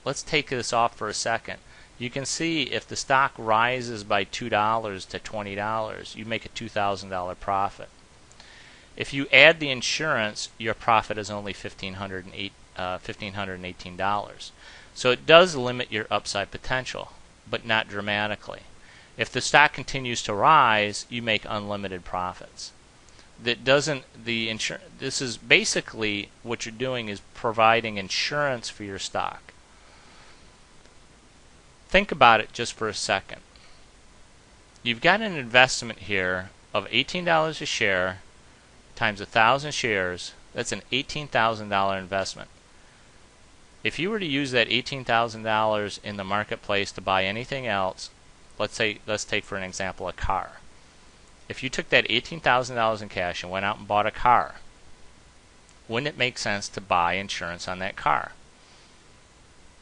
let's take this off for a second. You can see if the stock rises by $2 to $20, you make a $2,000 profit. If you add the insurance, your profit is only $1,518. So it does limit your upside potential, but not dramatically. If the stock continues to rise, you make unlimited profits. This is basically what you're doing is providing insurance for your stock. Think about it just for a second. You've got an investment here of $18 a share times 1,000 shares. That's an $18,000 investment. If you were to use that $18,000 in the marketplace to buy anything else, let's take for an example a car. If you took that $18,000 in cash and went out and bought a car, wouldn't it make sense to buy insurance on that car?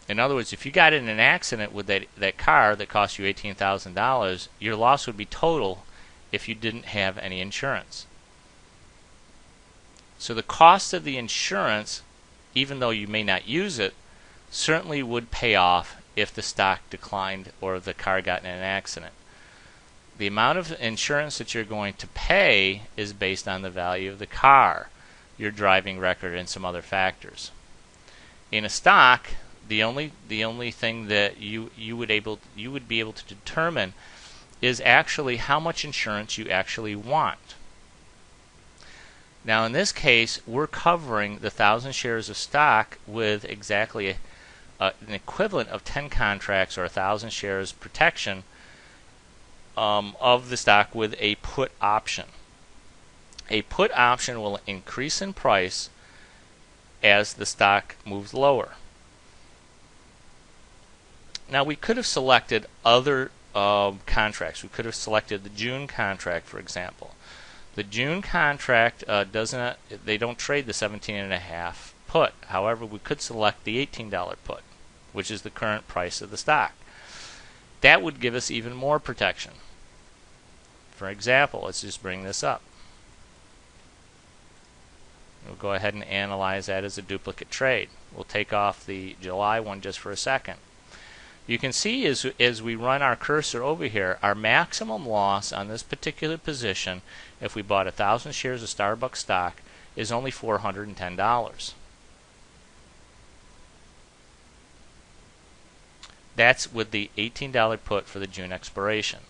In other words, if you got in an accident with that car that cost you $18,000, your loss would be total if you didn't have any insurance. So the cost of the insurance, even though you may not use it, certainly would pay off if the stock declined or the car got in an accident. The amount of insurance that you're going to pay is based on the value of the car, your driving record, and some other factors. In a stock, the only thing that you would be able to determine is actually how much insurance you actually want. Now in this case, we're covering the 1,000 shares of stock with exactly an equivalent of 10 contracts or 1,000 shares protection of the stock with a put option. A put option will increase in price as the stock moves lower. Now we could have selected other contracts. We could have selected the June contract, for example. The June contract they don't trade the 17.5 put. However, we could select the $18 put, which is the current price of the stock. That would give us even more protection. For example, let's just bring this up. We'll go ahead and analyze that as a duplicate trade. We'll take off the July one just for a second. You can see as we run our cursor over here, our maximum loss on this particular position, if we bought 1,000 shares of Starbucks stock, is only $410. That's with the $18 put for the June expiration.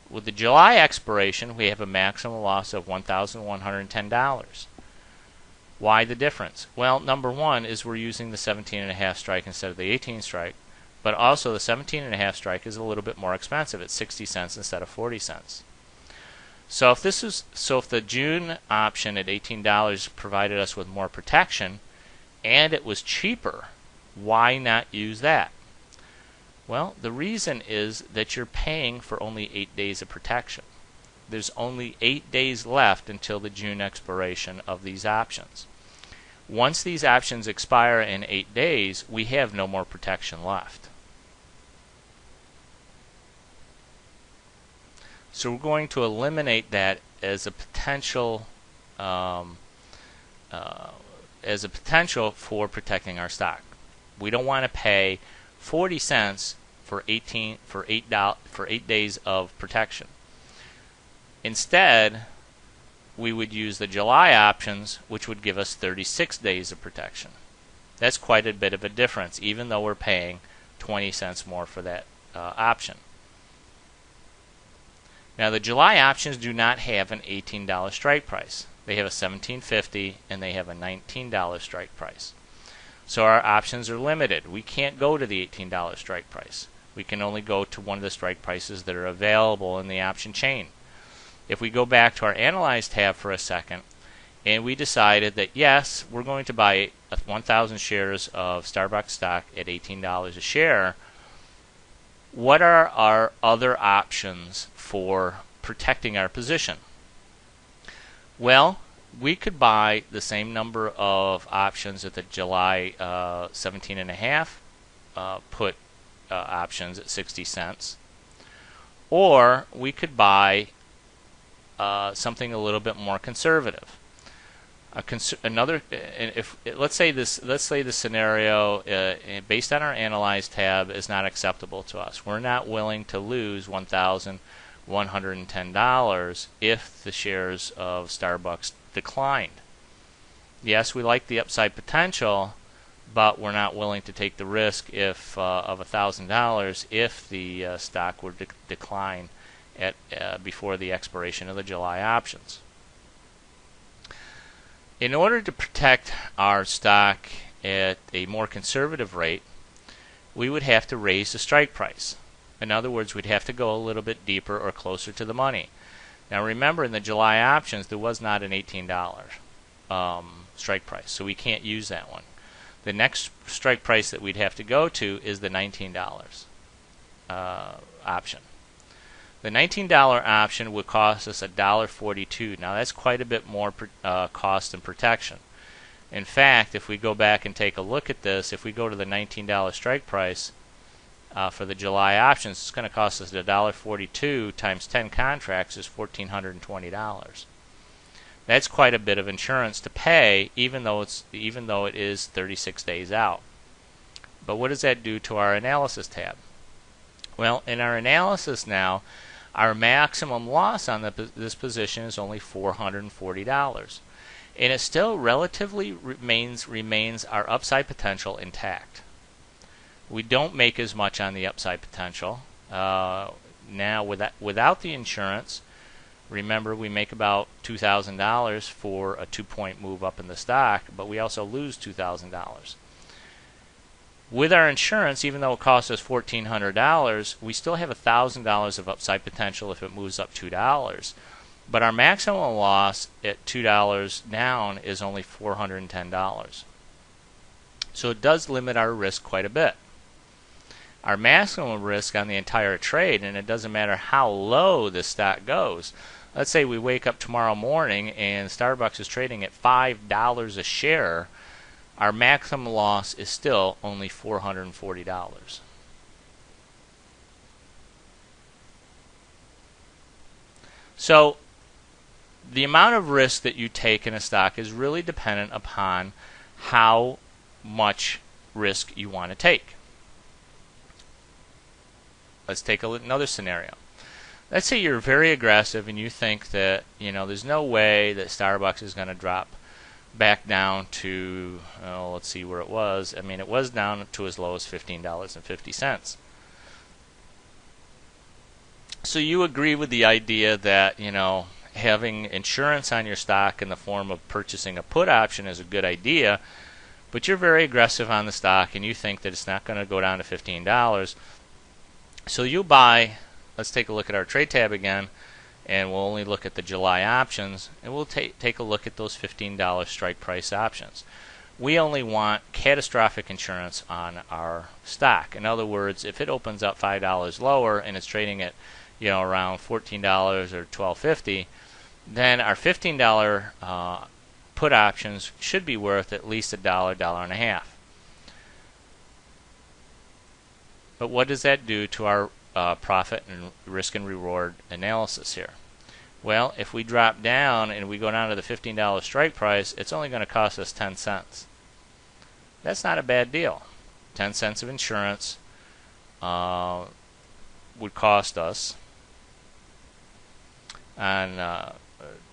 With the July expiration, we have a maximum loss of $1,110. Why the difference? Well, number one is we're using the 17.5 strike instead of the 18 strike, but also the 17.5 strike is a little bit more expensive. It's 60 cents instead of 40 cents. So if the June option at $18 provided us with more protection and it was cheaper, why not use that? Well, the reason is that you're paying for only 8 days of protection. There's only 8 days left until the June expiration of these options. Once these options expire in 8 days, we have no more protection left. So we're going to eliminate that as a potential for protecting our stock. We don't want to pay 40 cents for 8 days of protection. Instead, we would use the July options, which would give us 36 days of protection. That's quite a bit of a difference, even though we're paying 20 cents more for that option. Now, the July options do not have an $18 strike price. They have a $17.50 and they have a $19 strike price. So our options are limited. We can't go to the $18 strike price. We can only go to one of the strike prices that are available in the option chain. If we go back to our Analyze tab for a second, and we decided that yes, we're going to buy 1,000 shares of Starbucks stock at $18 a share, what are our other options for protecting our position? Well, we could buy the same number of options at the July 17.5 put options at 60 cents, or we could buy something a little bit more conservative. If let's say the scenario based on our analyze tab is not acceptable to us. We're not willing to lose $1,110 if the shares of Starbucks declined. Yes, we like the upside potential, but we're not willing to take the risk if of $1,000 if the stock were to decline at before the expiration of the July options. In order to protect our stock at a more conservative rate, we would have to raise the strike price. In other words, we'd have to go a little bit deeper or closer to the money. Now remember, in the July options, there was not an $18 strike price, so we can't use that one. The next strike price that we'd have to go to is the $19 option. The $19 option would cost us $1.42. Now that's quite a bit more cost and protection. In fact, if we go back and take a look at this, if we go to the $19 strike price for the July options, it's going to cost us $1.42 times 10 contracts is $1,420. That's quite a bit of insurance to pay, even though it is 36 days out. But what does that do to our analysis tab? Well, in our analysis now, our maximum loss on this position is only $440, and it still relatively remains our upside potential intact. We don't make as much on the upside potential now without the insurance. Remember, we make about $2,000 for a 2-point move up in the stock, but we also lose $2,000. With our insurance, even though it costs us $1,400, we still have $1,000 of upside potential if it moves up $2. But our maximum loss at $2 down is only $410. So it does limit our risk quite a bit. Our maximum risk on the entire trade, and it doesn't matter how low the stock goes. Let's say we wake up tomorrow morning and Starbucks is trading at $5 a share. Our maximum loss is still only $440. So the amount of risk that you take in a stock is really dependent upon how much risk you want to take. Let's take another scenario. Let's say you're very aggressive and you think that there's no way that Starbucks is going to drop back down to, let's see where it was. I mean, it was down to as low as $15.50. So you agree with the idea that, having insurance on your stock in the form of purchasing a put option is a good idea, but you're very aggressive on the stock and you think that it's not going to go down to $15. So you buy, let's take a look at our trade tab again, and we'll only look at the July options, and we'll take a look at those $15 strike price options. We only want catastrophic insurance on our stock. In other words, if it opens up $5 lower and it's trading at around $14 or $12.50, then our $15 put options should be worth at least $1, $1.50. But what does that do to our profit and risk and reward analysis here? Well, if we drop down and we go down to the $15 strike price, it's only going to cost us 10 cents. That's not a bad deal. 10 cents of insurance would cost us on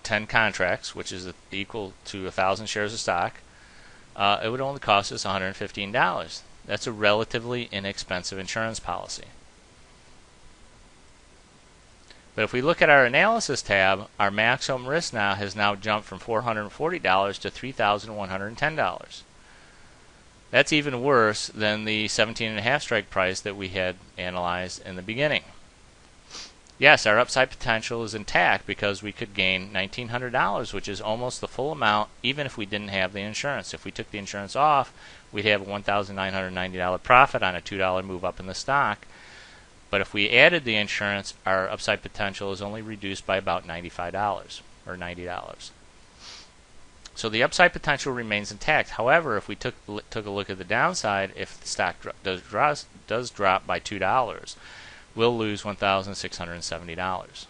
10 contracts, which is equal to 1,000 shares of stock. It would only cost us $115. That's a relatively inexpensive insurance policy. But if we look at our analysis tab, our maximum risk has now jumped from $440 to $3,110. That's even worse than the 17.5 strike price that we had analyzed in the beginning. Yes, our upside potential is intact because we could gain $1,900, which is almost the full amount, even if we didn't have the insurance. If we took the insurance off, we'd have a $1,990 profit on a $2 move up in the stock. But if we added the insurance, our upside potential is only reduced by about $95 or $90. So the upside potential remains intact. However, if we took a look at the downside, if the stock does drop by $2, we'll lose $1,670.